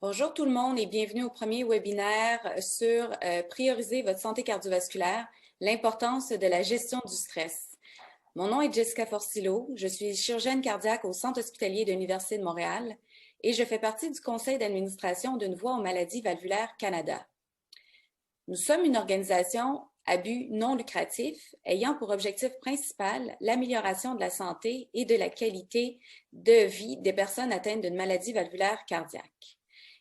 Bonjour tout le monde et bienvenue au premier webinaire sur prioriser votre santé cardiovasculaire, l'importance de la gestion du stress. Mon nom est Jessica Forcillo, je suis chirurgienne cardiaque au Centre hospitalier de l'Université de Montréal et je fais partie du conseil d'administration d'une voix aux maladies valvulaires Canada. Nous sommes une organisation à but non lucratif ayant pour objectif principal l'amélioration de la santé et de la qualité de vie des personnes atteintes d'une maladie valvulaire cardiaque.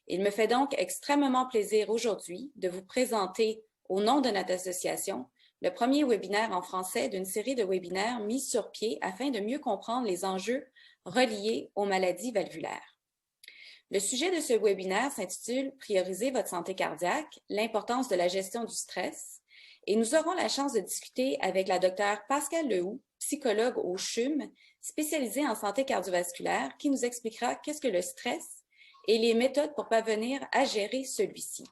Il me fait donc extrêmement plaisir aujourd'hui de vous présenter, au nom de notre association, le premier webinaire en français d'une série de webinaires mis sur pied afin de mieux comprendre les enjeux reliés aux maladies valvulaires. Le sujet de ce webinaire s'intitule « Prioriser votre santé cardiaque, l'importance de la gestion du stress » et nous aurons la chance de discuter avec la Dr Pascale Lehoux, psychologue au CHUM, spécialisée en santé cardiovasculaire, qui nous expliquera qu'est-ce que le stress et les méthodes pour parvenir à gérer celui-ci.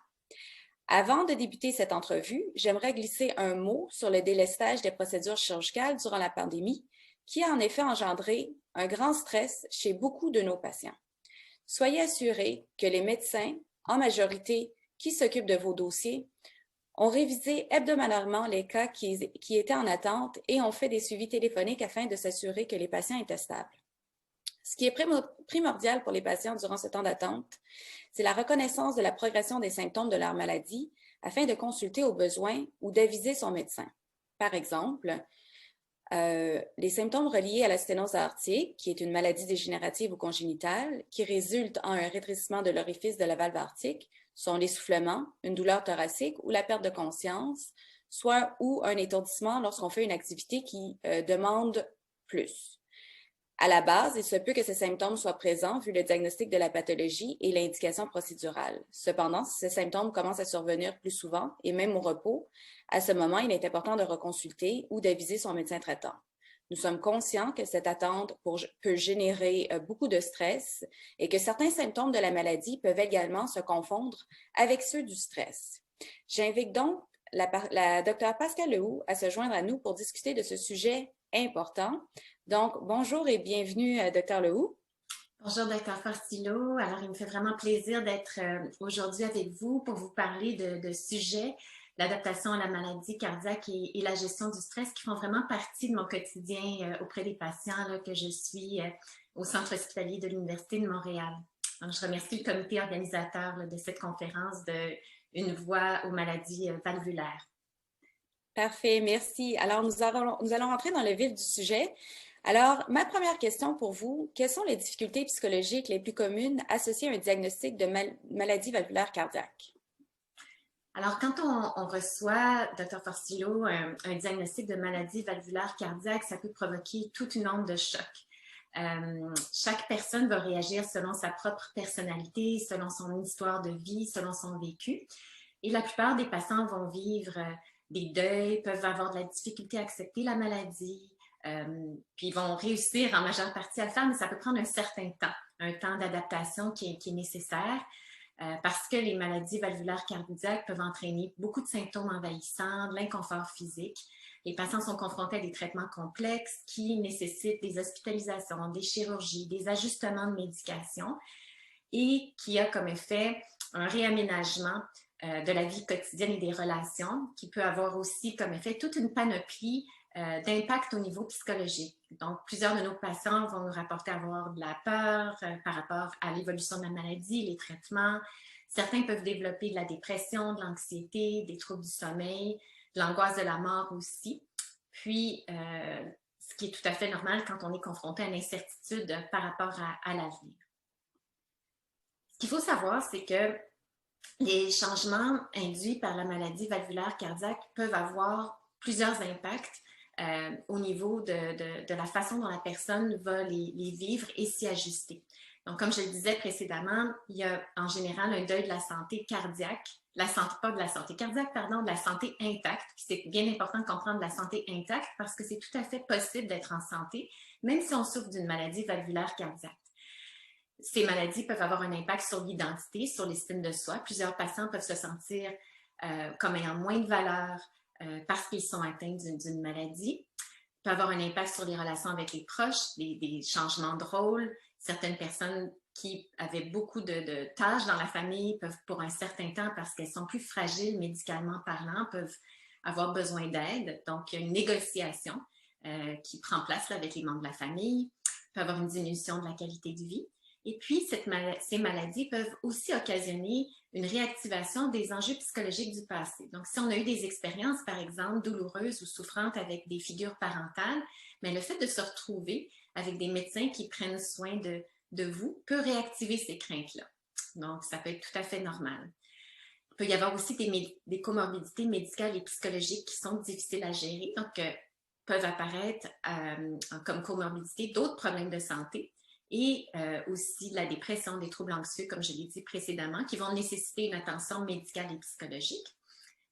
Avant de débuter cette entrevue, j'aimerais glisser un mot sur le délestage des procédures chirurgicales durant la pandémie, qui a en effet engendré un grand stress chez beaucoup de nos patients. Soyez assurés que les médecins, en majorité, qui s'occupent de vos dossiers, ont révisé hebdomadairement les cas qui étaient en attente et ont fait des suivis téléphoniques afin de s'assurer que les patients étaient stables. Ce qui est primordial pour les patients durant ce temps d'attente, c'est la reconnaissance de la progression des symptômes de leur maladie afin de consulter au besoin ou d'aviser son médecin. Par exemple, les symptômes reliés à la sténose aortique, qui est une maladie dégénérative ou congénitale, qui résulte en un rétrécissement de l'orifice de la valve aortique, sont l'essoufflement, une douleur thoracique ou la perte de conscience, ou un étourdissement lorsqu'on fait une activité qui demande plus. À la base, il se peut que ces symptômes soient présents vu le diagnostic de la pathologie et l'indication procédurale. Cependant, si ces symptômes commencent à survenir plus souvent et même au repos, à ce moment, il est important de reconsulter ou d'aviser son médecin traitant. Nous sommes conscients que cette attente peut générer beaucoup de stress et que certains symptômes de la maladie peuvent également se confondre avec ceux du stress. J'invite donc la Dr Pascale Lehoux à se joindre à nous pour discuter de ce sujet important. Donc, bonjour et bienvenue, Dr Lehoux. Bonjour, Dr Forcillo. Alors, il me fait vraiment plaisir d'être aujourd'hui avec vous pour vous parler de sujets, l'adaptation à la maladie cardiaque et la gestion du stress qui font vraiment partie de mon quotidien auprès des patients là, que je suis au Centre hospitalier de l'Université de Montréal. Alors, je remercie le comité organisateur là, de cette conférence de Une voix aux maladies valvulaires. Parfait, merci. Alors, nous allons rentrer dans le vif du sujet. Alors, ma première question pour vous, quelles sont les difficultés psychologiques les plus communes associées à un diagnostic de maladie valvulaire cardiaque? Alors, quand on reçoit, Dr Forcillo, un diagnostic de maladie valvulaire cardiaque, ça peut provoquer toute une onde de choc. Chaque personne va réagir selon sa propre personnalité, selon son histoire de vie, selon son vécu. Et la plupart des patients vont vivre des deuils, peuvent avoir de la difficulté à accepter la maladie, puis ils vont réussir en majeure partie à le faire, mais ça peut prendre un temps d'adaptation qui est nécessaire. Parce que les maladies valvulaires cardiaques peuvent entraîner beaucoup de symptômes envahissants, de l'inconfort physique. Les patients sont confrontés à des traitements complexes qui nécessitent des hospitalisations, des chirurgies, des ajustements de médication et qui a comme effet un réaménagement de la vie quotidienne et des relations, qui peut avoir aussi comme effet toute une panoplie d'impact au niveau psychologique. Donc, plusieurs de nos patients vont nous rapporter avoir de la peur par rapport à l'évolution de la maladie, les traitements. Certains peuvent développer de la dépression, de l'anxiété, des troubles du sommeil, de l'angoisse de la mort aussi. Puis, ce qui est tout à fait normal quand on est confronté à l'incertitude par rapport à l'avenir. Ce qu'il faut savoir, c'est que les changements induits par la maladie valvulaire cardiaque peuvent avoir plusieurs impacts au niveau de la façon dont la personne va les vivre et s'y ajuster. Donc, comme je le disais précédemment, il y a en général un deuil de la santé cardiaque, pas de la santé cardiaque, pardon, de la santé intacte. C'est bien important de comprendre la santé intacte parce que c'est tout à fait possible d'être en santé, même si on souffre d'une maladie valvulaire cardiaque. Ces maladies peuvent avoir un impact sur l'identité, sur l'estime de soi. Plusieurs patients peuvent se sentir comme ayant moins de valeur parce qu'ils sont atteints d'une maladie. Ça peut avoir un impact sur les relations avec les proches, des changements de rôle. Certaines personnes qui avaient beaucoup de tâches dans la famille peuvent, pour un certain temps, parce qu'elles sont plus fragiles médicalement parlant, peuvent avoir besoin d'aide. Donc, il y a une négociation qui prend place là, avec les membres de la famille. Il peut y avoir une diminution de la qualité de vie. Et puis, ces maladies peuvent aussi occasionner une réactivation des enjeux psychologiques du passé. Donc, si on a eu des expériences, par exemple, douloureuses ou souffrantes avec des figures parentales, mais le fait de se retrouver avec des médecins qui prennent soin de vous peut réactiver ces craintes-là. Donc, ça peut être tout à fait normal. Il peut y avoir aussi des comorbidités médicales et psychologiques qui sont difficiles à gérer, donc peuvent apparaître comme comorbidité d'autres problèmes de santé et aussi la dépression, des troubles anxieux, comme je l'ai dit précédemment, qui vont nécessiter une attention médicale et psychologique.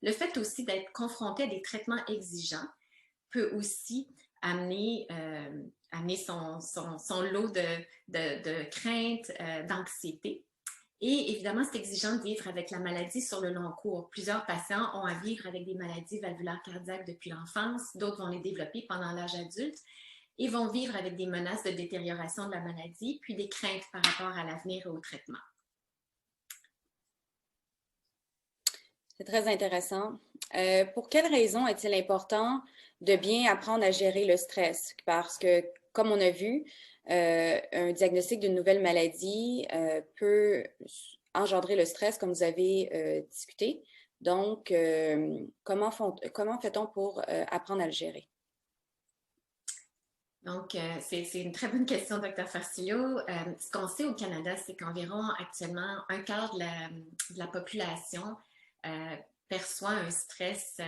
Le fait aussi d'être confronté à des traitements exigeants peut aussi amener son lot de craintes, d'anxiété. Et évidemment, c'est exigeant de vivre avec la maladie sur le long cours. Plusieurs patients ont à vivre avec des maladies valvulaires cardiaques depuis l'enfance, d'autres vont les développer pendant l'âge adulte et vont vivre avec des menaces de détérioration de la maladie, puis des craintes par rapport à l'avenir et au traitement. C'est très intéressant. Pour quelles raisons est-il important de bien apprendre à gérer le stress? Parce que, comme on a vu, un diagnostic d'une nouvelle maladie peut engendrer le stress, comme vous avez discuté. Donc, comment fait-on pour apprendre à le gérer? Donc, c'est une très bonne question, Dr. Farcillo. Ce qu'on sait au Canada, c'est qu'environ actuellement un quart de la population perçoit un stress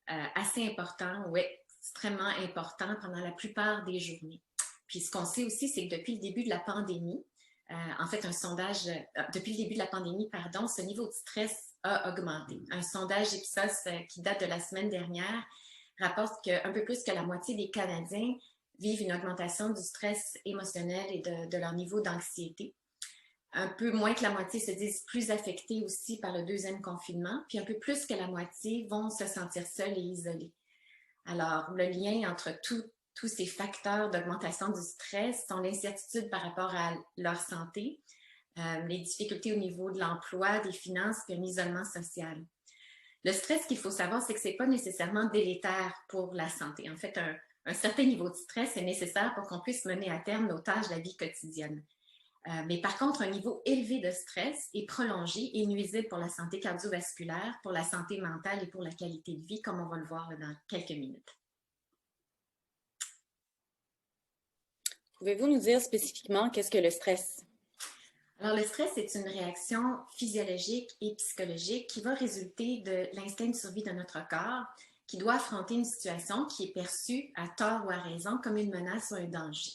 assez important, oui, extrêmement important pendant la plupart des journées. Puis ce qu'on sait aussi, c'est que depuis le début de la pandémie, en fait, depuis le début de la pandémie, pardon, ce niveau de stress a augmenté. Un sondage Ipsos qui date de la semaine dernière rapporte qu'un peu plus que la moitié des Canadiens vivent une augmentation du stress émotionnel et de leur niveau d'anxiété. Un peu moins que la moitié se disent plus affectés aussi par le deuxième confinement, puis un peu plus que la moitié vont se sentir seuls et isolés. Alors, le lien entre tous ces facteurs d'augmentation du stress sont l'incertitude par rapport à leur santé, les difficultés au niveau de l'emploi, des finances, puis un isolement social. Le stress, qu'il faut savoir, c'est que ce n'est pas nécessairement délétère pour la santé. En fait, un certain niveau de stress est nécessaire pour qu'on puisse mener à terme nos tâches de la vie quotidienne. Mais par contre, un niveau élevé de stress est prolongé et nuisible pour la santé cardiovasculaire, pour la santé mentale et pour la qualité de vie, comme on va le voir dans quelques minutes. Pouvez-vous nous dire spécifiquement qu'est-ce que le stress? Alors, le stress est une réaction physiologique et psychologique qui va résulter de l'instinct de survie de notre corps, qui doit affronter une situation qui est perçue à tort ou à raison comme une menace ou un danger.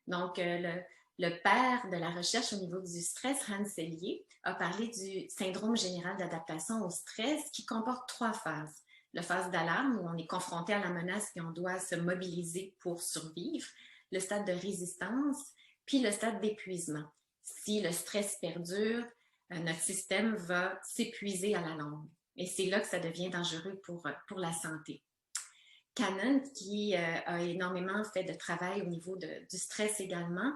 Donc, le père de la recherche au niveau du stress, Hans Selye, a parlé du syndrome général d'adaptation au stress qui comporte 3 phases. La phase d'alarme, où on est confronté à la menace et on doit se mobiliser pour survivre. Le stade de résistance, puis le stade d'épuisement. Si le stress perdure, notre système va s'épuiser à la longue. Et c'est là que ça devient dangereux pour la santé. Cannon, qui a énormément fait de travail au niveau du stress également,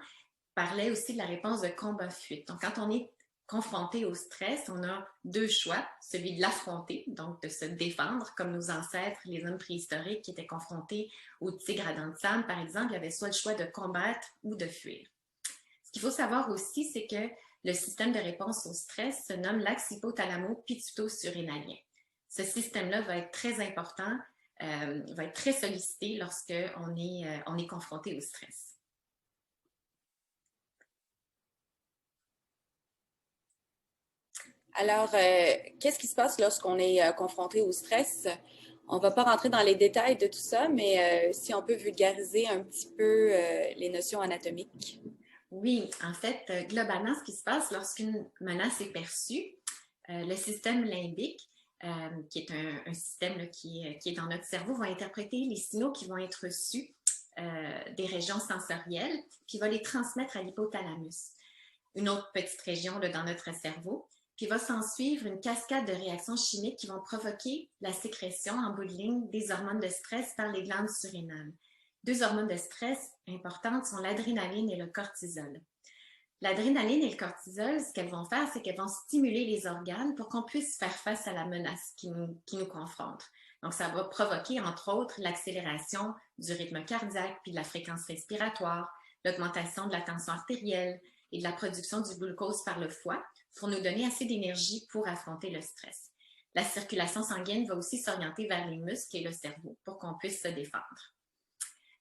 parlait aussi de la réponse de combat-fuite. Donc, quand on est confronté au stress, on a 2 choix, celui de l'affronter, donc de se défendre, comme nos ancêtres, les hommes préhistoriques qui étaient confrontés aux tigres à dents de sable, par exemple, il y avait soit le choix de combattre ou de fuir. Ce qu'il faut savoir aussi, c'est que le système de réponse au stress se nomme l'axe hypothalamo-pituito-surrénalien. Ce système-là va être très important, va être très sollicité lorsqu'on est confronté au stress. Alors, qu'est-ce qui se passe lorsqu'on est confronté au stress? On ne va pas rentrer dans les détails de tout ça, mais si on peut vulgariser un petit peu les notions anatomiques. Oui, en fait, globalement, ce qui se passe lorsqu'une menace est perçue, le système limbique, qui est un système là, qui est dans notre cerveau, va interpréter les signaux qui vont être reçus des régions sensorielles, puis va les transmettre à l'hypothalamus, une autre petite région là, dans notre cerveau. Puis va s'en suivre une cascade de réactions chimiques qui vont provoquer la sécrétion en bout de ligne des hormones de stress par les glandes surrénales. 2 hormones de stress importantes sont l'adrénaline et le cortisol. L'adrénaline et le cortisol, ce qu'elles vont faire, c'est qu'elles vont stimuler les organes pour qu'on puisse faire face à la menace qui nous confronte. Donc, ça va provoquer, entre autres, l'accélération du rythme cardiaque puis de la fréquence respiratoire, l'augmentation de la tension artérielle et de la production du glucose par le foie pour nous donner assez d'énergie pour affronter le stress. La circulation sanguine va aussi s'orienter vers les muscles et le cerveau pour qu'on puisse se défendre.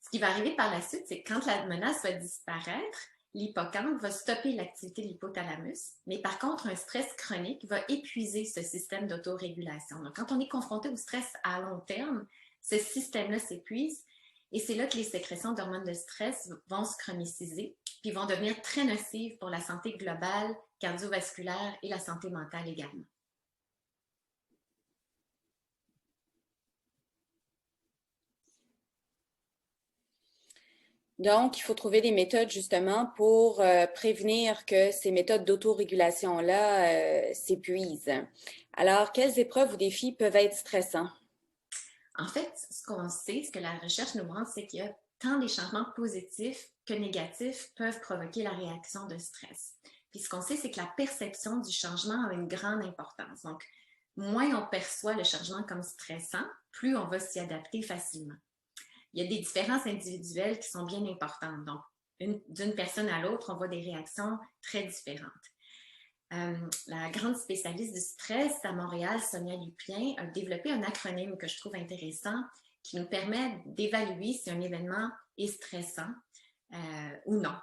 Ce qui va arriver par la suite, c'est que quand la menace va disparaître, l'hippocampe va stopper l'activité de l'hypothalamus, mais par contre, un stress chronique va épuiser ce système d'autorégulation. Donc, quand on est confronté au stress à long terme, ce système-là s'épuise et c'est là que les sécrétions d'hormones de stress vont se chroniciser puis vont devenir très nocives pour la santé globale, cardiovasculaire et la santé mentale également. Donc, il faut trouver des méthodes justement pour prévenir que ces méthodes d'autorégulation-là s'épuisent. Alors, quelles épreuves ou défis peuvent être stressants? En fait, ce qu'on sait, ce que la recherche nous montre, c'est qu'il y a tant des changements positifs que négatifs peuvent provoquer la réaction de stress. Puis ce qu'on sait, c'est que la perception du changement a une grande importance. Donc, moins on perçoit le changement comme stressant, plus on va s'y adapter facilement. Il y a des différences individuelles qui sont bien importantes. Donc, d'une personne à l'autre, on voit des réactions très différentes. La grande spécialiste du stress à Montréal, Sonia Lupien, a développé un acronyme que je trouve intéressant qui nous permet d'évaluer si un événement est stressant ou non.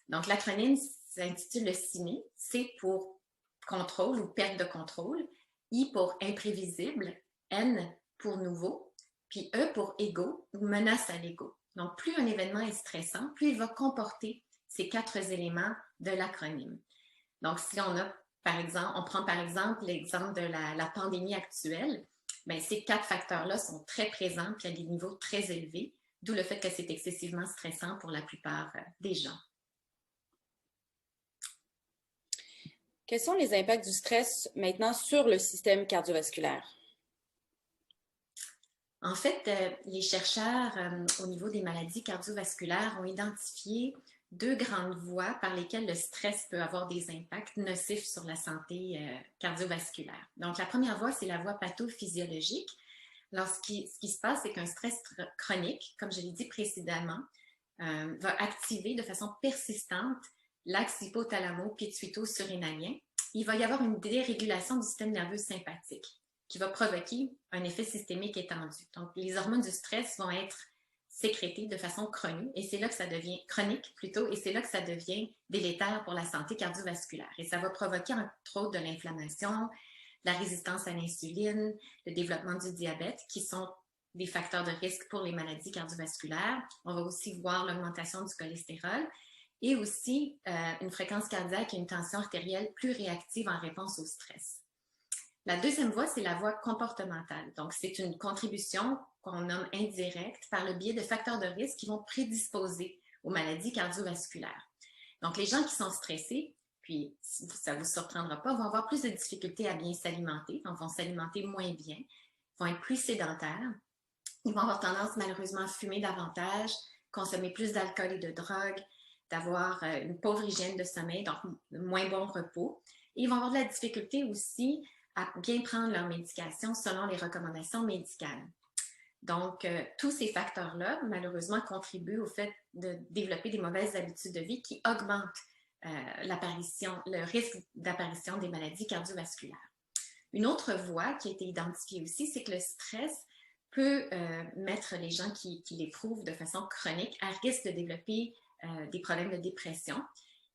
Donc, l'acronyme s'intitule le CIMI. C pour contrôle ou perte de contrôle, I pour imprévisible, N pour nouveau, puis E pour ego ou menace à l'ego. Donc, plus un événement est stressant, plus il va comporter ces 4 éléments de l'acronyme. Donc, si on prend par exemple l'exemple de la pandémie actuelle, bien, ces 4 facteurs-là sont très présents puis à des niveaux très élevés, d'où le fait que c'est excessivement stressant pour la plupart des gens. Quels sont les impacts du stress maintenant sur le système cardiovasculaire? En fait, les chercheurs au niveau des maladies cardiovasculaires ont identifié 2 grandes voies par lesquelles le stress peut avoir des impacts nocifs sur la santé cardiovasculaire. Donc, la première voie, c'est la voie pathophysiologique. Alors, ce qui se passe, c'est qu'un stress chronique, comme je l'ai dit précédemment, va activer de façon persistante l'axe hypothalamo-pituito-surrénalien. Il va y avoir une dérégulation du système nerveux sympathique qui va provoquer un effet systémique étendu. Donc, les hormones du stress vont être sécrétées de façon chronique, et c'est là que ça devient délétère pour la santé cardiovasculaire. Et ça va provoquer, entre autres, de l'inflammation, la résistance à l'insuline, le développement du diabète, qui sont des facteurs de risque pour les maladies cardiovasculaires. On va aussi voir l'augmentation du cholestérol et aussi une fréquence cardiaque et une tension artérielle plus réactive en réponse au stress. La deuxième voie, c'est la voie comportementale. Donc, c'est une contribution qu'on nomme indirecte par le biais de facteurs de risque qui vont prédisposer aux maladies cardiovasculaires. Donc, les gens qui sont stressés, puis ça ne vous surprendra pas, vont avoir plus de difficultés à bien s'alimenter, donc vont s'alimenter moins bien, vont être plus sédentaires, ils vont avoir tendance malheureusement à fumer davantage, consommer plus d'alcool et de drogue, d'avoir une pauvre hygiène de sommeil, donc moins bon repos. Et ils vont avoir de la difficulté aussi à bien prendre leur médication selon les recommandations médicales. Donc, tous ces facteurs-là, malheureusement, contribuent au fait de développer des mauvaises habitudes de vie qui augmentent le risque d'apparition des maladies cardiovasculaires. Une autre voie qui a été identifiée aussi, c'est que le stress peut mettre les gens qui l'éprouvent de façon chronique à risque de développer des problèmes de dépression.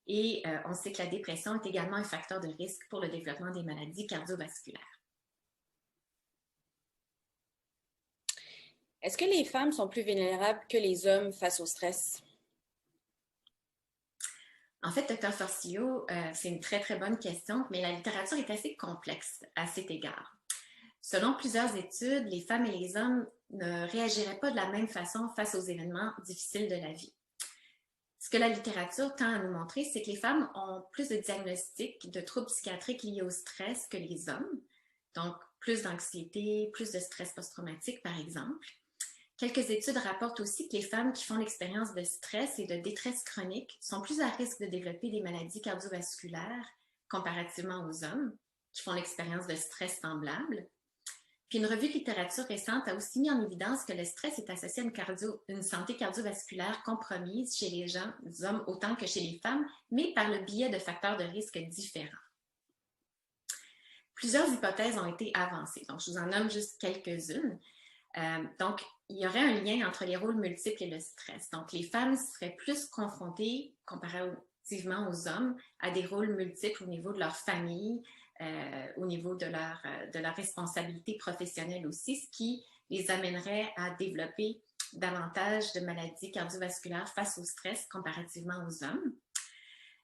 Et on sait que la dépression est également un facteur de risque pour le développement des maladies cardiovasculaires. Est-ce que les femmes sont plus vulnérables que les hommes face au stress? En fait, Dr. Forcillo, c'est une très, très bonne question, mais la littérature est assez complexe à cet égard. Selon plusieurs études, les femmes et les hommes ne réagiraient pas de la même façon face aux événements difficiles de la vie. Ce que la littérature tend à nous montrer, c'est que les femmes ont plus de diagnostics de troubles psychiatriques liés au stress que les hommes, donc plus d'anxiété, plus de stress post-traumatique, par exemple. Quelques études rapportent aussi que les femmes qui font l'expérience de stress et de détresse chronique sont plus à risque de développer des maladies cardiovasculaires comparativement aux hommes qui font l'expérience de stress semblable. Puis une revue de littérature récente a aussi mis en évidence que le stress est associé à une santé cardiovasculaire compromise chez les hommes autant que chez les femmes, mais par le biais de facteurs de risque différents. Plusieurs hypothèses ont été avancées, donc je vous en nomme juste quelques-unes. Donc, il y aurait un lien entre les rôles multiples et le stress. Donc, les femmes seraient plus confrontées, comparativement aux hommes, à des rôles multiples au niveau de leur famille, au niveau de leur responsabilité professionnelle aussi, ce qui les amènerait à développer davantage de maladies cardiovasculaires face au stress comparativement aux hommes.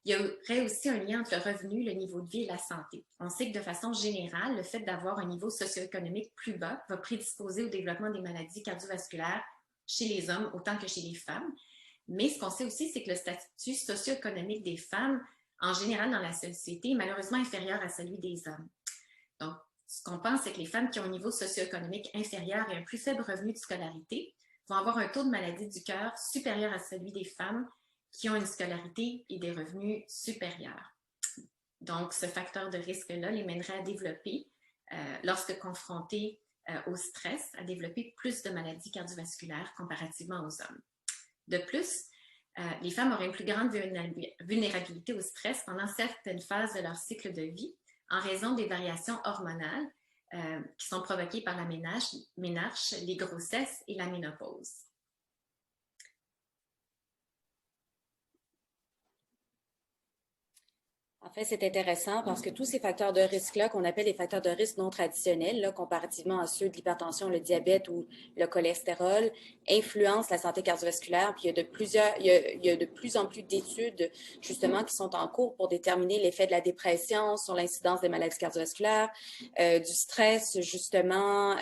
Il y aurait aussi un lien entre le revenu, le niveau de vie et la santé. On sait que de façon générale, le fait d'avoir un niveau socio-économique plus bas va prédisposer au développement des maladies cardiovasculaires chez les hommes autant que chez les femmes. Mais ce qu'on sait aussi, c'est que le statut socio-économique des femmes, en général dans la société, est malheureusement inférieur à celui des hommes. Donc, ce qu'on pense, c'est que les femmes qui ont un niveau socio-économique inférieur et un plus faible revenu de scolarité vont avoir un taux de maladie du cœur supérieur à celui des femmes qui ont une scolarité et des revenus supérieurs. Donc, ce facteur de risque-là les mènerait à développer, lorsque confrontés au stress, à développer plus de maladies cardiovasculaires comparativement aux hommes. De plus, les femmes auraient une plus grande vulnérabilité au stress pendant certaines phases de leur cycle de vie en raison des variations hormonales qui sont provoquées par la ménarche, les grossesses et la ménopause. En fait, c'est intéressant parce que tous ces facteurs de risque-là, qu'on appelle les facteurs de risque non traditionnels, là, comparativement à ceux de l'hypertension, le diabète ou le cholestérol, influencent la santé cardiovasculaire. Puis il y a de plus en plus d'études, justement, qui sont en cours pour déterminer l'effet de la dépression sur l'incidence des maladies cardiovasculaires, du stress, justement,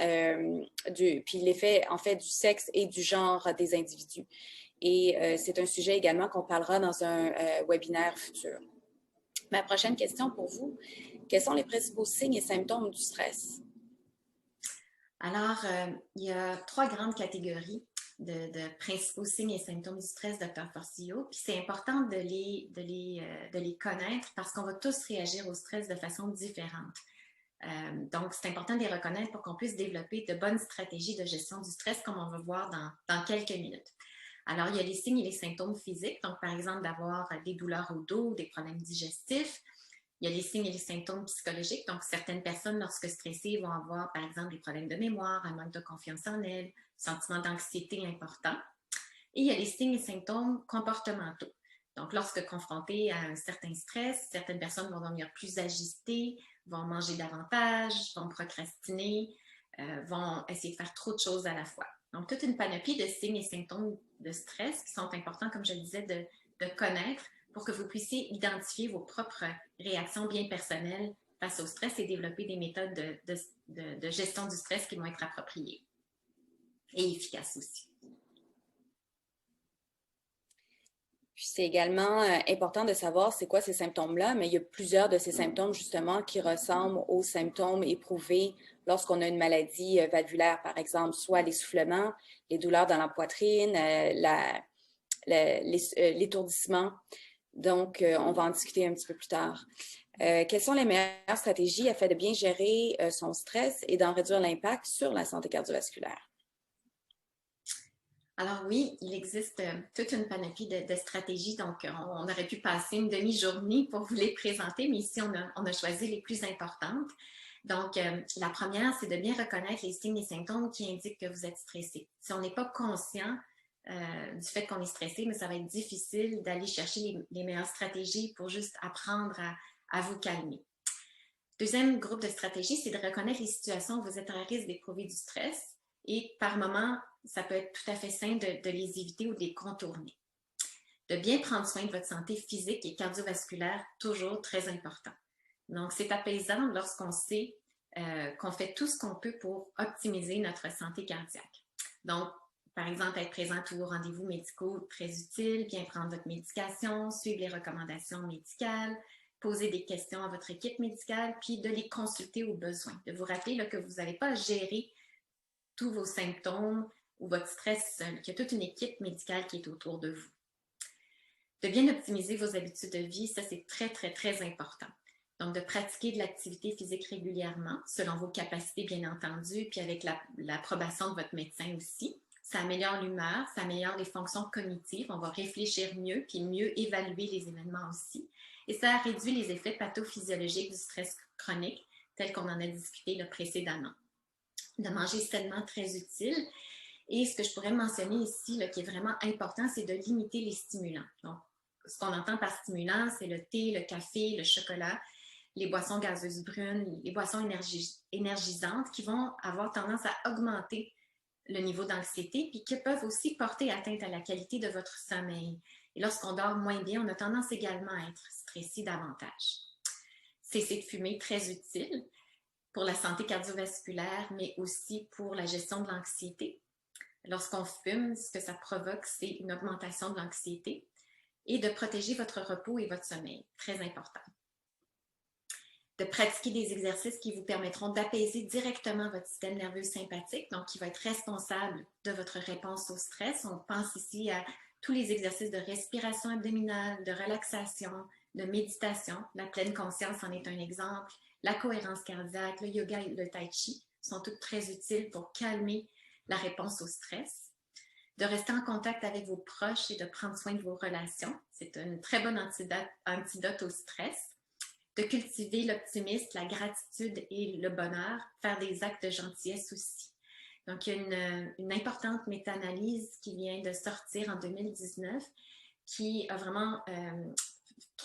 puis l'effet, en fait, du sexe et du genre des individus. Et c'est un sujet également qu'on parlera dans un webinaire futur. Ma prochaine question pour vous, quels sont les principaux signes et symptômes du stress? Alors, il y a 3 grandes catégories de principaux signes et symptômes du stress, Dr. Forcillo. Puis c'est important de les connaître parce qu'on va tous réagir au stress de façon différente. Donc, c'est important de les reconnaître pour qu'on puisse développer de bonnes stratégies de gestion du stress, comme on va voir dans quelques minutes. Alors, il y a les signes et les symptômes physiques, donc par exemple d'avoir des douleurs au dos, des problèmes digestifs. Il y a les signes et les symptômes psychologiques, donc certaines personnes, lorsque stressées, vont avoir par exemple des problèmes de mémoire, un manque de confiance en elles, sentiment d'anxiété important. Et il y a les signes et symptômes comportementaux. Donc, lorsque confrontées à un certain stress, certaines personnes vont devenir plus agitées, vont manger davantage, vont procrastiner, vont essayer de faire trop de choses à la fois. Donc, toute une panoplie de signes et symptômes de stress qui sont importants, comme je le disais, de connaître pour que vous puissiez identifier vos propres réactions bien personnelles face au stress et développer des méthodes de gestion du stress qui vont être appropriées et efficaces aussi. Puis c'est également important de savoir c'est quoi ces symptômes-là, mais il y a plusieurs de ces symptômes justement qui ressemblent aux symptômes éprouvés lorsqu'on a une maladie valvulaire, par exemple, soit l'essoufflement, les douleurs dans la poitrine, l'étourdissement. Donc, on va en discuter un petit peu plus tard. Quelles sont les meilleures stratégies afin de bien gérer son stress et d'en réduire l'impact sur la santé cardiovasculaire? Alors oui, il existe toute une panoplie de stratégies, donc on aurait pu passer une demi-journée pour vous les présenter, mais ici on a choisi les plus importantes. Donc la première, c'est de bien reconnaître les signes et symptômes qui indiquent que vous êtes stressé. Si on n'est pas conscient du fait qu'on est stressé, mais ça va être difficile d'aller chercher les meilleures stratégies pour juste apprendre à vous calmer. Deuxième groupe de stratégies, c'est de reconnaître les situations où vous êtes à risque d'éprouver du stress et par moment, ça peut être tout à fait sain de les éviter ou de les contourner. De bien prendre soin de votre santé physique et cardiovasculaire, toujours très important. Donc, c'est apaisant lorsqu'on sait qu'on fait tout ce qu'on peut pour optimiser notre santé cardiaque. Donc, par exemple, être présente aux rendez-vous médicaux, très utile, bien prendre votre médication, suivre les recommandations médicales, poser des questions à votre équipe médicale, puis de les consulter au besoin. De vous rappeler là, que vous n'avez pas à gérer tous vos symptômes ou votre stress seul, qu'il y a toute une équipe médicale qui est autour de vous. De bien optimiser vos habitudes de vie, ça c'est très, très, très important. Donc, de pratiquer de l'activité physique régulièrement, selon vos capacités, bien entendu, puis avec l'approbation de votre médecin aussi. Ça améliore l'humeur, ça améliore les fonctions cognitives, on va réfléchir mieux, puis mieux évaluer les événements aussi. Et ça réduit les effets pathophysiologiques du stress chronique, tel qu'on en a discuté là, précédemment. De manger sainement, très utile. Et ce que je pourrais mentionner ici, là, qui est vraiment important, c'est de limiter les stimulants. Donc, ce qu'on entend par stimulant, c'est le thé, le café, le chocolat, les boissons gazeuses brunes, les boissons énergisantes qui vont avoir tendance à augmenter le niveau d'anxiété, puis qui peuvent aussi porter atteinte à la qualité de votre sommeil. Et lorsqu'on dort moins bien, on a tendance également à être stressé davantage. Cesser de fumer, très utile pour la santé cardiovasculaire, mais aussi pour la gestion de l'anxiété. Lorsqu'on fume, ce que ça provoque, c'est une augmentation de l'anxiété et de protéger votre repos et votre sommeil, très important. De pratiquer des exercices qui vous permettront d'apaiser directement votre système nerveux sympathique, donc qui va être responsable de votre réponse au stress. On pense ici à tous les exercices de respiration abdominale, de relaxation, de méditation. La pleine conscience en est un exemple. La cohérence cardiaque, le yoga et le tai chi sont toutes très utiles pour calmer la réponse au stress. De rester en contact avec vos proches et de prendre soin de vos relations. C'est une très bonne antidote au stress. De cultiver l'optimisme, la gratitude et le bonheur, faire des actes de gentillesse aussi. Donc, il y a une importante méta-analyse qui vient de sortir en 2019 qui a vraiment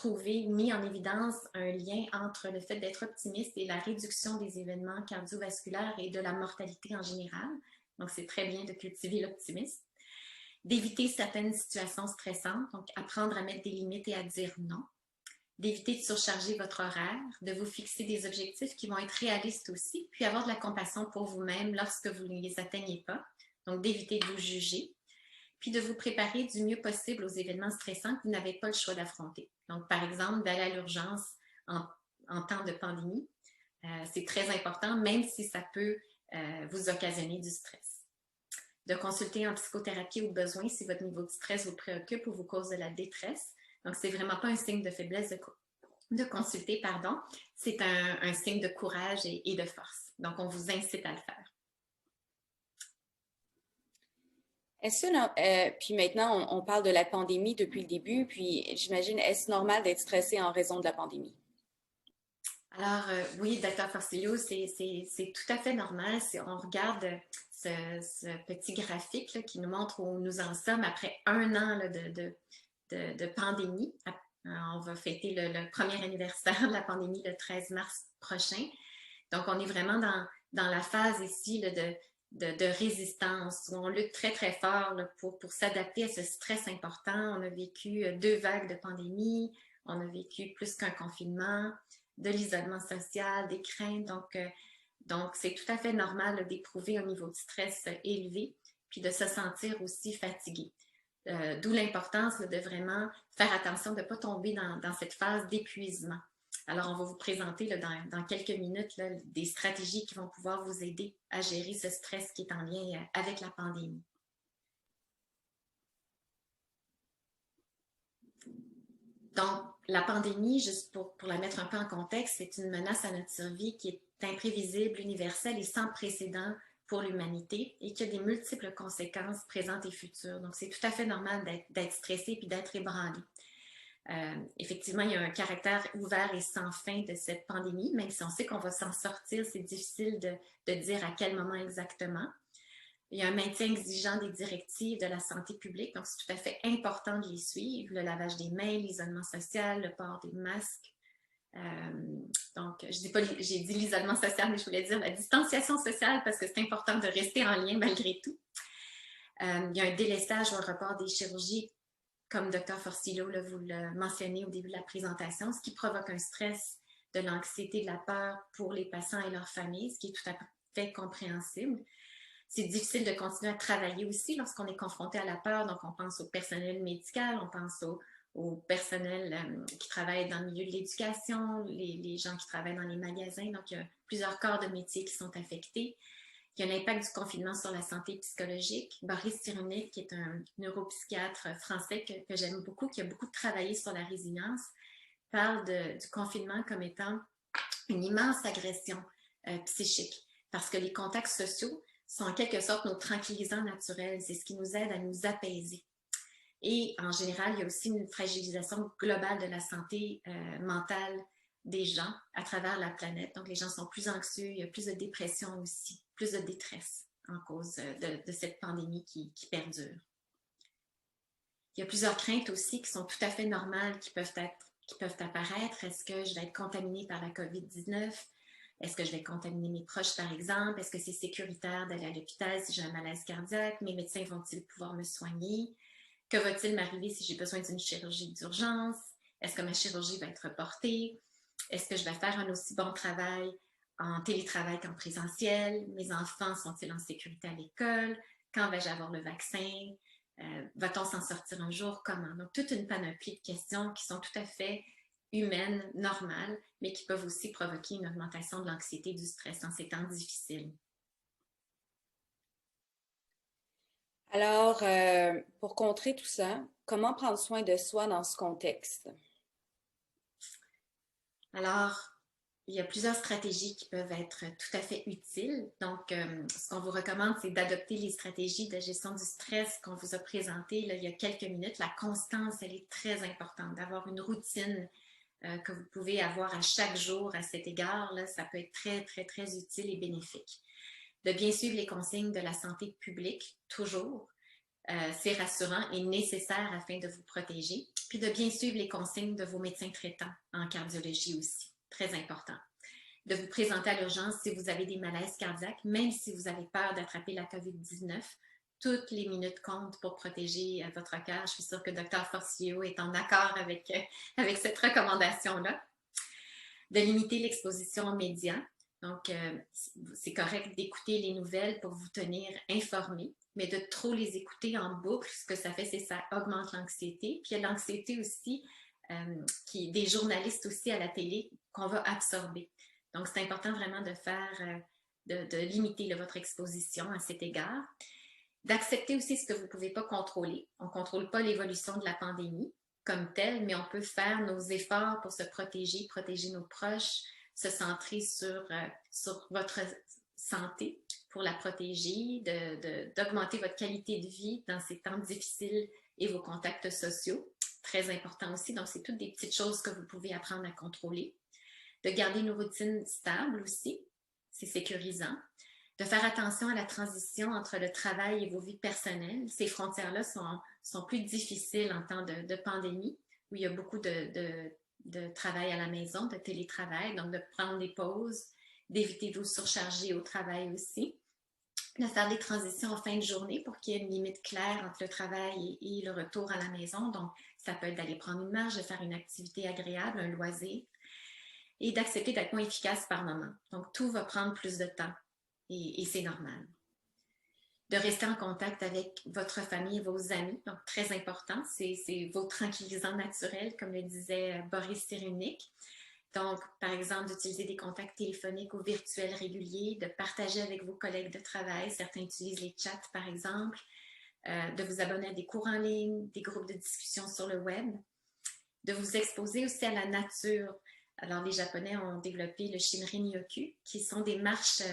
mis en évidence un lien entre le fait d'être optimiste et la réduction des événements cardiovasculaires et de la mortalité en général. Donc, c'est très bien de cultiver l'optimisme. D'éviter certaines situations stressantes, donc apprendre à mettre des limites et à dire non. D'éviter de surcharger votre horaire, de vous fixer des objectifs qui vont être réalistes aussi, puis avoir de la compassion pour vous-même lorsque vous ne les atteignez pas. Donc, d'éviter de vous juger, puis de vous préparer du mieux possible aux événements stressants que vous n'avez pas le choix d'affronter. Donc, par exemple, d'aller à l'urgence en temps de pandémie. C'est très important, même si ça peut vous occasionner du stress. De consulter en psychothérapie au besoin si votre niveau de stress vous préoccupe ou vous cause de la détresse. Donc, c'est vraiment pas un signe de faiblesse de consulter, pardon. C'est un signe de courage et de force. Donc, on vous incite à le faire. Puis maintenant, on parle de la pandémie depuis le début, puis j'imagine, est-ce normal d'être stressé en raison de la pandémie? Alors, oui, Dr. Forcillo, c'est tout à fait normal. Si on regarde ce petit graphique là, qui nous montre où nous en sommes après un an là, de pandémie. On va fêter le premier anniversaire de la pandémie le 13 mars prochain. Donc, on est vraiment dans la phase ici là, de résistance, où on lutte très, très fort là, pour s'adapter à ce stress important. On a vécu 2 vagues de pandémie, on a vécu plus qu'un confinement, de l'isolement social, des craintes. Donc c'est tout à fait normal d'éprouver un niveau de stress élevé, puis de se sentir aussi fatigué. D'où l'importance de vraiment faire attention de ne pas tomber dans cette phase d'épuisement. Alors, on va vous présenter là, dans quelques minutes là, des stratégies qui vont pouvoir vous aider à gérer ce stress qui est en lien avec la pandémie. Donc, la pandémie, juste pour la mettre un peu en contexte, c'est une menace à notre survie qui est imprévisible, universelle et sans précédent pour l'humanité et qui a des multiples conséquences présentes et futures. Donc, c'est tout à fait normal d'être stressé puis d'être ébranlé. Effectivement, il y a un caractère ouvert et sans fin de cette pandémie, même si on sait qu'on va s'en sortir, c'est difficile de dire à quel moment exactement. Il y a un maintien exigeant des directives de la santé publique, donc c'est tout à fait important de les suivre, le lavage des mains, l'isolement social, le port des masques. Donc, j'ai dit l'isolement social, mais je voulais dire la distanciation sociale parce que c'est important de rester en lien malgré tout. Il y a un délestage ou un report des chirurgies, comme Dr. Forcillo vous le mentionnez au début de la présentation, ce qui provoque un stress, de l'anxiété, de la peur pour les patients et leurs familles, ce qui est tout à fait compréhensible. C'est difficile de continuer à travailler aussi lorsqu'on est confronté à la peur. Donc, on pense au personnel médical, on pense au personnel qui travaille dans le milieu de l'éducation, les gens qui travaillent dans les magasins. Donc, il y a plusieurs corps de métier qui sont affectés. Il y a l'impact du confinement sur la santé psychologique. Boris Cyrulnik, qui est un neuropsychiatre français que j'aime beaucoup, qui a beaucoup travaillé sur la résilience, parle du confinement comme étant une immense agression psychique, parce que les contacts sociaux sont en quelque sorte nos tranquillisants naturels. C'est ce qui nous aide à nous apaiser. Et en général, il y a aussi une fragilisation globale de la santé mentale des gens à travers la planète. Donc, les gens sont plus anxieux, il y a plus de dépression aussi, plus de détresse en cause de cette pandémie qui perdure. Il y a plusieurs craintes aussi qui sont tout à fait normales, qui peuvent apparaître. Est-ce que je vais être contaminée par la COVID-19? Est-ce que je vais contaminer mes proches, par exemple? Est-ce que c'est sécuritaire d'aller à l'hôpital si j'ai un malaise cardiaque? Mes médecins vont-ils pouvoir me soigner? Que va-t-il m'arriver si j'ai besoin d'une chirurgie d'urgence? Est-ce que ma chirurgie va être reportée? Est-ce que je vais faire un aussi bon travail en télétravail qu'en présentiel? Mes enfants sont-ils en sécurité à l'école? Quand vais-je avoir le vaccin? Va-t-on s'en sortir un jour? Comment? Donc, toute une panoplie de questions qui sont tout à fait humaines, normales, mais qui peuvent aussi provoquer une augmentation de l'anxiété, du stress dans ces temps difficiles. Alors, pour contrer tout ça, comment prendre soin de soi dans ce contexte? Alors, il y a plusieurs stratégies qui peuvent être tout à fait utiles. Donc, ce qu'on vous recommande, c'est d'adopter les stratégies de gestion du stress qu'on vous a présentées là, il y a quelques minutes. La constance, elle est très importante. D'avoir une routine que vous pouvez avoir à chaque jour à cet égard, là, ça peut être très, très, très utile et bénéfique. De bien suivre les consignes de la santé publique, toujours. C'est rassurant et nécessaire afin de vous protéger. Puis de bien suivre les consignes de vos médecins traitants en cardiologie aussi. Très important. De vous présenter à l'urgence si vous avez des malaises cardiaques, même si vous avez peur d'attraper la COVID-19. Toutes les minutes comptent pour protéger votre cœur. Je suis sûre que Dr Forciello est en accord avec cette recommandation-là. De limiter l'exposition aux médias. Donc, c'est correct d'écouter les nouvelles pour vous tenir informé, mais de trop les écouter en boucle, ce que ça fait, c'est que ça augmente l'anxiété. Puis il y a l'anxiété aussi, des journalistes aussi à la télé qu'on va absorber. Donc, c'est important vraiment de faire, de limiter là, votre exposition à cet égard. D'accepter aussi ce que vous ne pouvez pas contrôler. On ne contrôle pas l'évolution de la pandémie comme telle, mais on peut faire nos efforts pour se protéger, protéger nos proches, se centrer sur votre santé pour la protéger, d'augmenter votre qualité de vie dans ces temps difficiles et vos contacts sociaux. Très important aussi. Donc, c'est toutes des petites choses que vous pouvez apprendre à contrôler. De garder une routine stable aussi. C'est sécurisant. De faire attention à la transition entre le travail et vos vies personnelles. Ces frontières-là sont plus difficiles en temps de pandémie, où il y a beaucoup de travail à la maison, de télétravail, donc de prendre des pauses, d'éviter de vous surcharger au travail aussi, de faire des transitions en fin de journée pour qu'il y ait une limite claire entre le travail et le retour à la maison. Donc, ça peut être d'aller prendre une marche, de faire une activité agréable, un loisir, et d'accepter d'être moins efficace par moment. Donc, tout va prendre plus de temps et c'est normal. De rester en contact avec votre famille et vos amis. Donc, très important, c'est vos tranquillisants naturels, comme le disait Boris Cyrulnik. Donc, par exemple, d'utiliser des contacts téléphoniques ou virtuels réguliers, de partager avec vos collègues de travail. Certains utilisent les chats, par exemple. De vous abonner à des cours en ligne, des groupes de discussion sur le web. De vous exposer aussi à la nature. Alors, les Japonais ont développé le Shinrin-yoku, qui sont des marches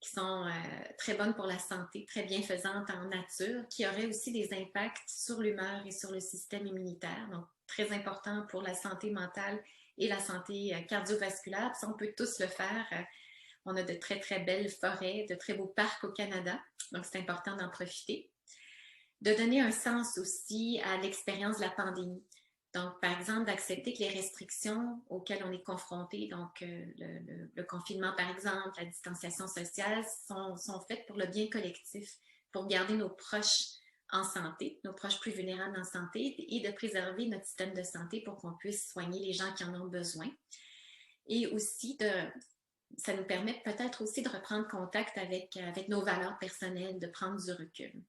qui sont très bonnes pour la santé, très bienfaisantes en nature, qui auraient aussi des impacts sur l'humeur et sur le système immunitaire. Donc, très important pour la santé mentale et la santé cardiovasculaire. Puis, on peut tous le faire. On a de très, très belles forêts, de très beaux parcs au Canada. Donc, c'est important d'en profiter. De donner un sens aussi à l'expérience de la pandémie. Donc, par exemple, d'accepter que les restrictions auxquelles on est confronté, donc le confinement, par exemple, la distanciation sociale, sont faites pour le bien collectif, pour garder nos proches en santé, nos proches plus vulnérables en santé, et de préserver notre système de santé pour qu'on puisse soigner les gens qui en ont besoin. Et aussi, ça nous permet peut-être aussi de reprendre contact avec nos valeurs personnelles, de prendre du recul.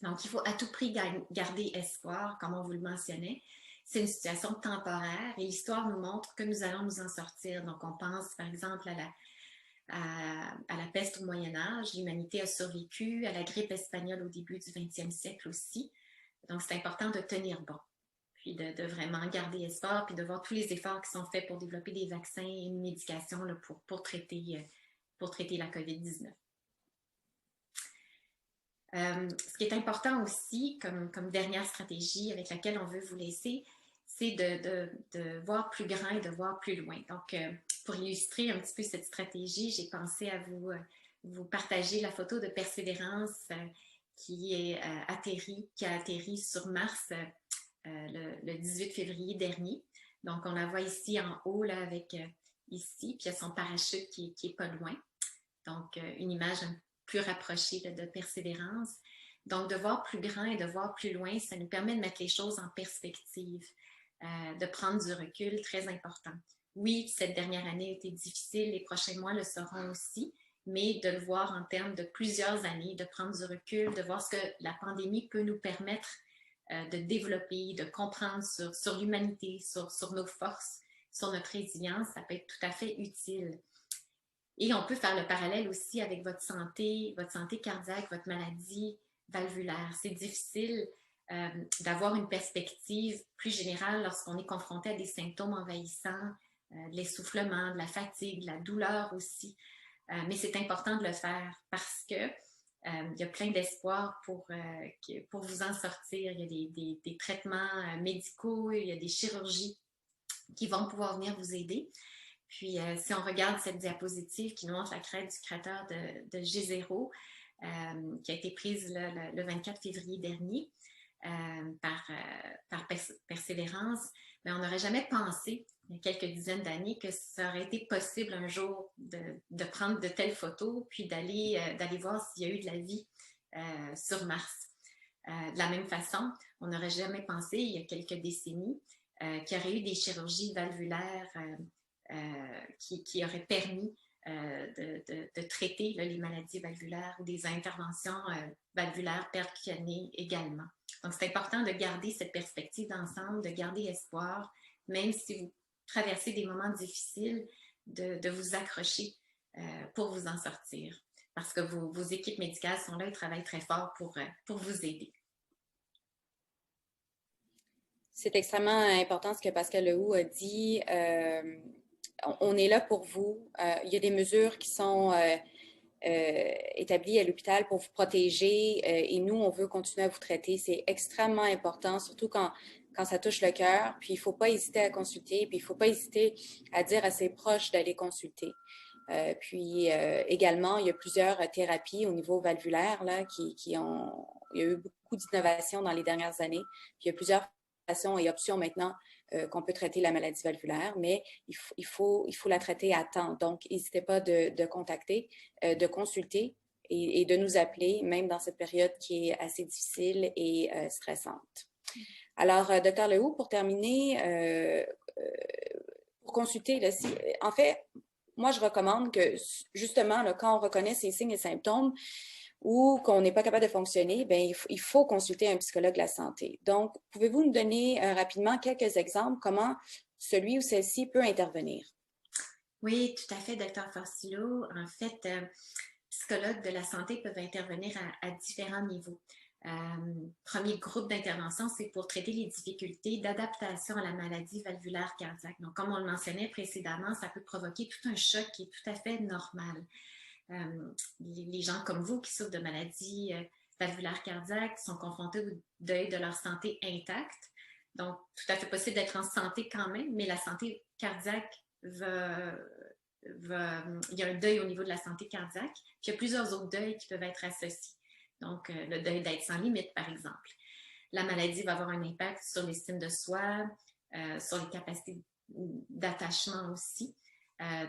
Donc, il faut à tout prix garder espoir, comme on vous le mentionnait. C'est une situation temporaire et l'histoire nous montre que nous allons nous en sortir. Donc, on pense par exemple à la peste au Moyen Âge. L'humanité a survécu à la grippe espagnole au début du 20e siècle aussi. Donc, c'est important de tenir bon, puis de vraiment garder espoir, puis de voir tous les efforts qui sont faits pour développer des vaccins et une médication là, pour traiter la COVID-19. Ce qui est important aussi, comme dernière stratégie avec laquelle on veut vous laisser, c'est de voir plus grand et de voir plus loin. Donc, pour illustrer un petit peu cette stratégie, j'ai pensé à vous partager la photo de Persévérance qui a atterri sur Mars le 18 février dernier. Donc, on la voit ici en haut, là, avec ici, puis il y a son parachute qui est pas loin. Donc, une image un peu plus rapprochée là, de Persévérance. Donc, de voir plus grand et de voir plus loin, ça nous permet de mettre les choses en perspective, de prendre du recul, très important. Oui, cette dernière année a été difficile, les prochains mois le seront aussi, mais de le voir en termes de plusieurs années, de prendre du recul, de voir ce que la pandémie peut nous permettre de développer, de comprendre sur l'humanité, sur nos forces, sur notre résilience, ça peut être tout à fait utile. Et on peut faire le parallèle aussi avec votre santé cardiaque, votre maladie valvulaire. C'est difficile d'avoir une perspective plus générale lorsqu'on est confronté à des symptômes envahissants, de l'essoufflement, de la fatigue, de la douleur aussi. Mais c'est important de le faire parce que il y a plein d'espoir pour vous en sortir. Il y a des traitements médicaux, il y a des chirurgies qui vont pouvoir venir vous aider. Puis, si on regarde cette diapositive qui nous montre la crête du cratère de G0, qui a été prise le 24 février dernier par Persévérance, mais on n'aurait jamais pensé, il y a quelques dizaines d'années, que ça aurait été possible un jour de prendre de telles photos, puis d'aller voir s'il y a eu de la vie sur Mars. De la même façon, on n'aurait jamais pensé, il y a quelques décennies, qu'il y aurait eu des chirurgies valvulaires qui auraient permis de traiter là, les maladies valvulaires ou des interventions valvulaires percutanées également. Donc, c'est important de garder cette perspective d'ensemble, de garder espoir, même si vous traversez des moments difficiles, de vous accrocher pour vous en sortir. Parce que vos équipes médicales sont là et travaillent très fort pour vous aider. C'est extrêmement important ce que Pascal Lehoux a dit. On est là pour vous. Il y a des mesures qui sont établies à l'hôpital pour vous protéger et nous, on veut continuer à vous traiter. C'est extrêmement important, surtout quand ça touche le cœur. Puis, il ne faut pas hésiter à consulter, puis il ne faut pas hésiter à dire à ses proches d'aller consulter. Puis également, il y a plusieurs thérapies au niveau valvulaire là, il y a eu beaucoup d'innovations dans les dernières années. Puis il y a plusieurs façons et options maintenant qu'on peut traiter la maladie valvulaire, mais il faut la traiter à temps. Donc, n'hésitez pas de contacter, de consulter et de nous appeler, même dans cette période qui est assez difficile et stressante. Alors, Dr. Lehoux, pour terminer, pour consulter, là, en fait, moi, je recommande que, justement, là, quand on reconnaît ces signes et symptômes ou qu'on n'est pas capable de fonctionner, bien, il faut consulter un psychologue de la santé. Donc, pouvez-vous nous donner rapidement quelques exemples comment celui ou celle-ci peut intervenir? Oui, tout à fait, Dr. Forcillo. En fait, psychologues de la santé peuvent intervenir à différents niveaux. Premier groupe d'intervention, c'est pour traiter les difficultés d'adaptation à la maladie valvulaire cardiaque. Donc, comme on le mentionnait précédemment, ça peut provoquer tout un choc qui est tout à fait normal. Les gens comme vous qui souffrent de maladies valvulaires cardiaques sont confrontés au deuil de leur santé intacte. Donc, tout à fait possible d'être en santé quand même, mais la santé cardiaque il y a un deuil au niveau de la santé cardiaque, puis il y a plusieurs autres deuils qui peuvent être associés. Donc, le deuil d'être sans limite, par exemple. La maladie va avoir un impact sur l'estime de soi, sur les capacités d'attachement aussi.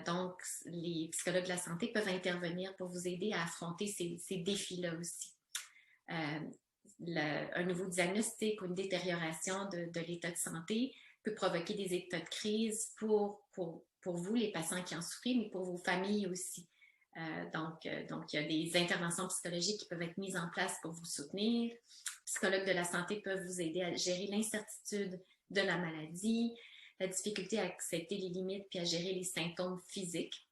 Donc, les psychologues de la santé peuvent intervenir pour vous aider à affronter ces défis-là aussi. Un nouveau diagnostic ou une détérioration de l'état de santé peut provoquer des états de crise pour vous, les patients qui en souffrent, mais pour vos familles aussi. Donc, il y a des interventions psychologiques qui peuvent être mises en place pour vous soutenir. Les psychologues de la santé peuvent vous aider à gérer l'incertitude de la maladie, la difficulté à accepter les limites puis à gérer les symptômes physiques.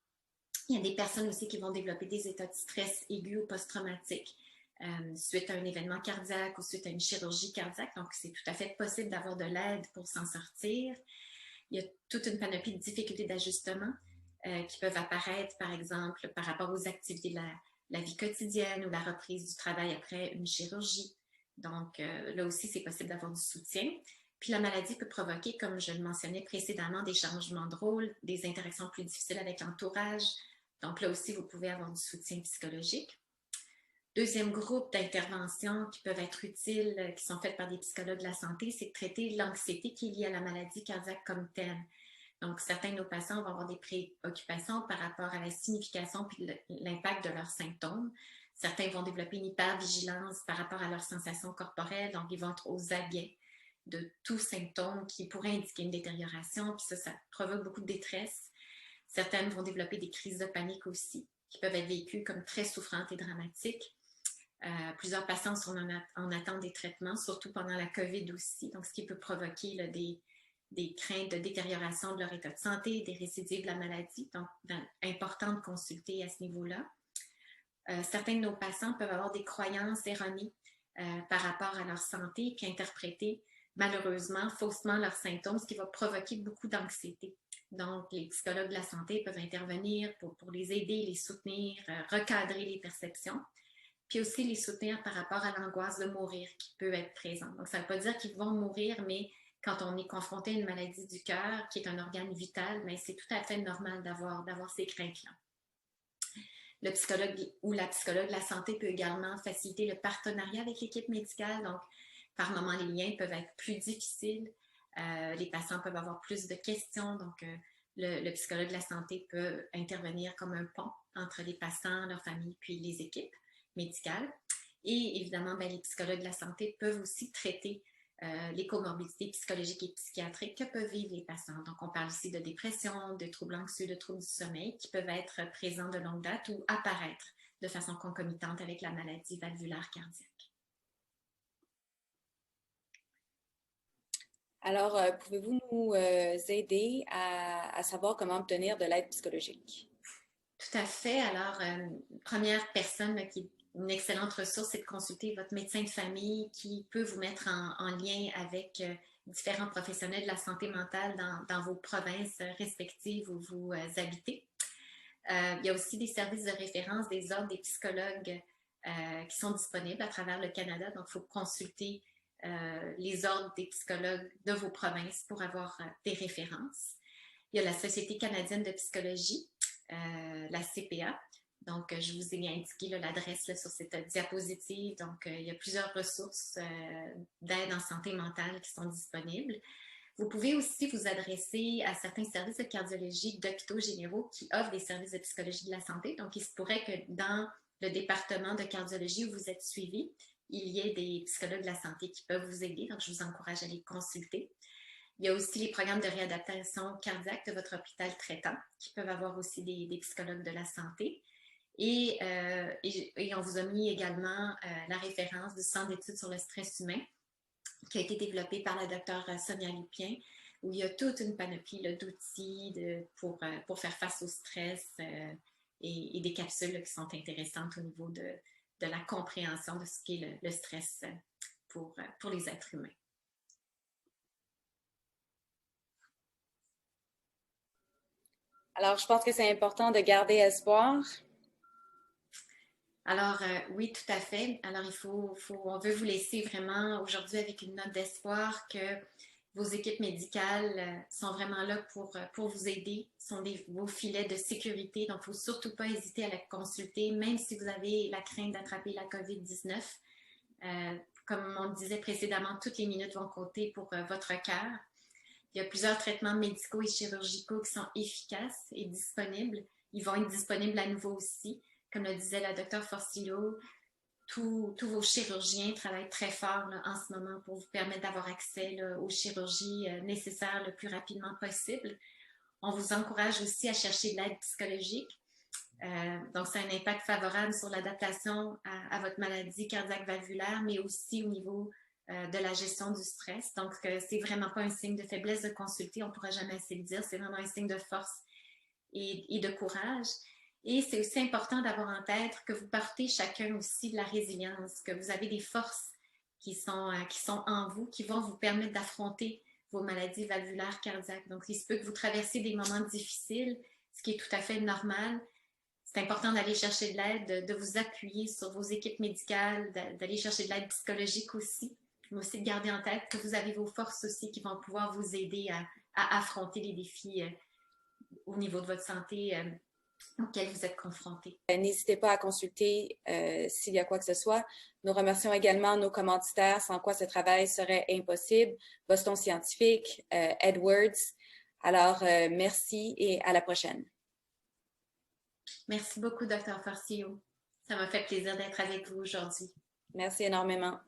Il y a des personnes aussi qui vont développer des états de stress aigus ou post-traumatiques suite à un événement cardiaque ou suite à une chirurgie cardiaque. Donc, c'est tout à fait possible d'avoir de l'aide pour s'en sortir. Il y a toute une panoplie de difficultés d'ajustement qui peuvent apparaître, par exemple, par rapport aux activités de la vie quotidienne ou la reprise du travail après une chirurgie. Donc, là aussi, c'est possible d'avoir du soutien. Puis la maladie peut provoquer, comme je le mentionnais précédemment, des changements de rôle, des interactions plus difficiles avec l'entourage. Donc là aussi, vous pouvez avoir du soutien psychologique. Deuxième groupe d'interventions qui peuvent être utiles, qui sont faites par des psychologues de la santé, c'est de traiter l'anxiété qui est liée à la maladie cardiaque comme telle. Donc, certains de nos patients vont avoir des préoccupations par rapport à la signification puis l'impact de leurs symptômes. Certains vont développer une hypervigilance par rapport à leurs sensations corporelles, donc ils vont être aux aguets de tout symptôme qui pourrait indiquer une détérioration, puis ça provoque beaucoup de détresse. Certaines vont développer des crises de panique aussi, qui peuvent être vécues comme très souffrantes et dramatiques. Plusieurs patients sont en attente des traitements, surtout pendant la COVID aussi, donc ce qui peut provoquer là, des craintes de détérioration de leur état de santé, des récidives de la maladie, donc important de consulter à ce niveau-là. Certains de nos patients peuvent avoir des croyances erronées par rapport à leur santé, puis interpréter malheureusement faussement leurs symptômes, ce qui va provoquer beaucoup d'anxiété. Donc, les psychologues de la santé peuvent intervenir pour les aider, les soutenir, recadrer les perceptions, puis aussi les soutenir par rapport à l'angoisse de mourir qui peut être présente. Donc, ça ne veut pas dire qu'ils vont mourir, mais quand on est confronté à une maladie du cœur, qui est un organe vital, mais c'est tout à fait normal d'avoir ces craintes-là. Le psychologue ou la psychologue de la santé peut également faciliter le partenariat avec l'équipe médicale. Donc, par moments, les liens peuvent être plus difficiles. Les patients peuvent avoir plus de questions. Donc, le psychologue de la santé peut intervenir comme un pont entre les patients, leurs familles, puis les équipes médicales. Et évidemment, les psychologues de la santé peuvent aussi traiter les comorbidités psychologiques et psychiatriques que peuvent vivre les patients. Donc, on parle ici de dépression, de troubles anxieux, de troubles du sommeil qui peuvent être présents de longue date ou apparaître de façon concomitante avec la maladie valvulaire cardiaque. Alors, pouvez-vous nous aider à savoir comment obtenir de l'aide psychologique? Tout à fait. Alors, première personne qui est une excellente ressource, c'est de consulter votre médecin de famille qui peut vous mettre en lien avec différents professionnels de la santé mentale dans vos provinces respectives où vous habitez. Il y a aussi des services de référence, des ordres des psychologues qui sont disponibles à travers le Canada. Donc, il faut consulter les ordres des psychologues de vos provinces pour avoir des références. Il y a la Société canadienne de psychologie, la CPA. Donc, je vous ai indiqué l'adresse sur cette diapositive. Donc, il y a plusieurs ressources d'aide en santé mentale qui sont disponibles. Vous pouvez aussi vous adresser à certains services de cardiologie d'hôpitaux généraux qui offrent des services de psychologie de la santé. Donc, il se pourrait que dans le département de cardiologie où vous êtes suivi, il y ait des psychologues de la santé qui peuvent vous aider. Donc, je vous encourage à les consulter. Il y a aussi les programmes de réadaptation cardiaque de votre hôpital traitant qui peuvent avoir aussi des psychologues de la santé. Et on vous a mis également la référence du Centre d'études sur le stress humain qui a été développé par la docteure Sonia Lupien, où il y a toute une panoplie d'outils pour faire face au stress et des capsules qui sont intéressantes au niveau de la compréhension de ce qu'est le stress pour les êtres humains. Alors, je pense que c'est important de garder espoir. Alors, oui, tout à fait. Alors, on veut vous laisser vraiment aujourd'hui avec une note d'espoir que vos équipes médicales sont vraiment là pour vous aider, sont vos filets de sécurité. Donc, il ne faut surtout pas hésiter à la consulter, même si vous avez la crainte d'attraper la COVID-19. Comme on le disait précédemment, toutes les minutes vont compter pour votre cœur. Il y a plusieurs traitements médicaux et chirurgicaux qui sont efficaces et disponibles. Ils vont être disponibles à nouveau aussi. Comme le disait la docteure Forcillo, tous vos chirurgiens travaillent très fort en ce moment pour vous permettre d'avoir accès aux chirurgies nécessaires le plus rapidement possible. On vous encourage aussi à chercher de l'aide psychologique. Donc, c'est un impact favorable sur l'adaptation à votre maladie cardiaque valvulaire, mais aussi au niveau de la gestion du stress. Donc, c'est vraiment pas un signe de faiblesse de consulter, on ne pourra jamais assez le dire, c'est vraiment un signe de force et de courage. Et c'est aussi important d'avoir en tête que vous portez chacun aussi de la résilience, que vous avez des forces qui sont en vous, qui vont vous permettre d'affronter vos maladies valvulaires cardiaques. Donc, il se peut que vous traversiez des moments difficiles, ce qui est tout à fait normal. C'est important d'aller chercher de l'aide, de vous appuyer sur vos équipes médicales, d'aller chercher de l'aide psychologique aussi, mais aussi de garder en tête que vous avez vos forces aussi qui vont pouvoir vous aider à affronter les défis au niveau de votre santé auxquels vous êtes confrontés. N'hésitez pas à consulter s'il y a quoi que ce soit. Nous remercions également nos commanditaires, sans quoi ce travail serait impossible. Boston Scientifique, Edwards. Alors, merci et à la prochaine. Merci beaucoup, Dr. Forcillo. Ça m'a fait plaisir d'être avec vous aujourd'hui. Merci énormément.